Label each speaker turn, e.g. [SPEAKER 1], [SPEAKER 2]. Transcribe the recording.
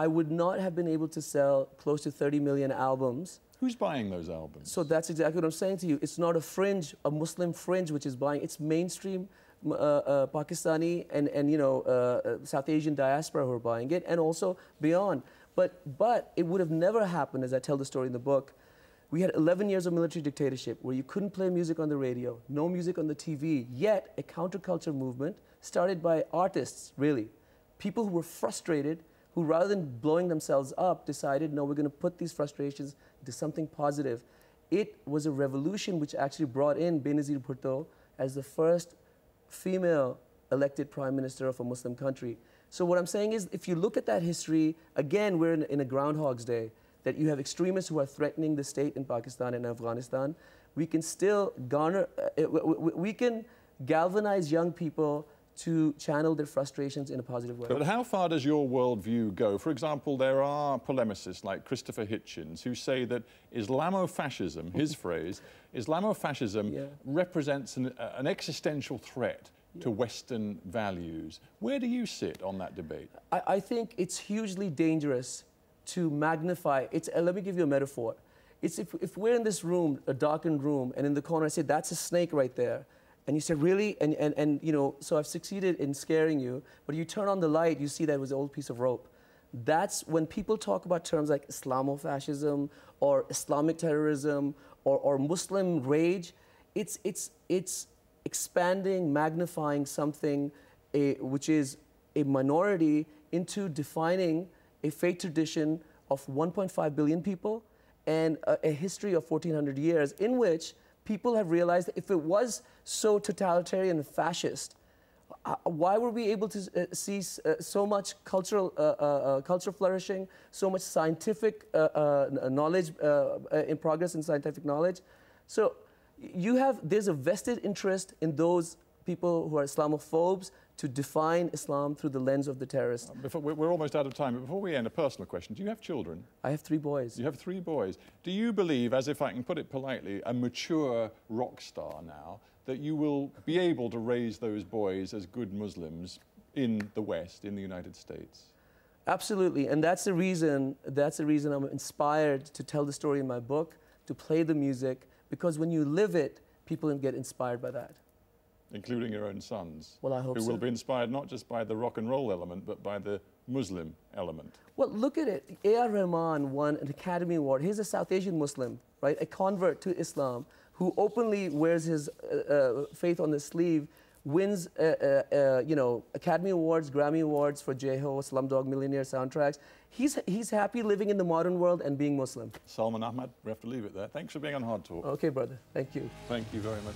[SPEAKER 1] I would not have been able to sell close to 30 million albums.
[SPEAKER 2] Who's buying those albums?
[SPEAKER 1] So that's exactly what I'm saying to you. It's not a fringe, a Muslim fringe, which is buying. It's mainstream Pakistani and you know, South Asian diaspora who are buying it, and also beyond. But it would have never happened, as I tell the story in the book. We had 11 years of military dictatorship where you couldn't play music on the radio, no music on the TV, yet a counterculture movement started by artists, really. People who were frustrated, who rather than blowing themselves up, decided, no, we're going to put these frustrations into something positive. It was a revolution which actually brought in Benazir Bhutto as the first female elected prime minister of a Muslim country. So what I'm saying is, if you look at that history, again, we're in a Groundhog's Day, that you have extremists who are threatening the state in Pakistan and Afghanistan. We can still garner, we can galvanize young people to channel their frustrations in a positive way.
[SPEAKER 2] But how far does your worldview go? For example, there are polemicists like Christopher Hitchens who say that Islamofascism, his phrase, Islamofascism represents an existential threat to Western values. Where do you sit on that debate?
[SPEAKER 1] I think it's hugely dangerous to magnify. Let me give you a metaphor. It's if we're in this room, a darkened room, and in the corner I say, that's a snake right there. And you say, really? And you know, so I've succeeded in scaring you, but you turn on the light, you see that it was an old piece of rope. That's when people talk about terms like Islamofascism or Islamic terrorism or Muslim rage, it's expanding, magnifying something which is a minority into defining a faith tradition of 1.5 billion people and a history of 1400 years in which people have realized that if it was so totalitarian and fascist, why were we able to see so much culture flourishing, so much scientific knowledge in progress in scientific knowledge? So there's a vested interest in those people who are Islamophobes to define Islam through the lens of the terrorists.
[SPEAKER 2] We're almost out of time, but before we end, a personal question. Do you have children?
[SPEAKER 1] I have 3 boys.
[SPEAKER 2] You have 3 boys. Do you believe, as if I can put it politely, a mature rock star now, that you will be able to raise those boys as good Muslims in the West, in the United States?
[SPEAKER 1] Absolutely, and that's the reason I'm inspired to tell the story in my book, to play the music, because when you live it, people get inspired by that.
[SPEAKER 2] Including your own sons?
[SPEAKER 1] Well, I hope so.
[SPEAKER 2] Who will be inspired not just by the rock and roll element, but by the Muslim element.
[SPEAKER 1] Well, look at it. A.R. Rahman won an Academy Award. He's a South Asian Muslim, right? A convert to Islam who openly wears his faith on his sleeve, wins, you know, Academy Awards, Grammy Awards for J-Ho, Slumdog Millionaire soundtracks. He's happy living in the modern world and being Muslim.
[SPEAKER 2] Salman Ahmad, we have to leave it there. Thanks for being on Hard Talk.
[SPEAKER 1] Okay, brother. Thank you.
[SPEAKER 2] Thank you very much.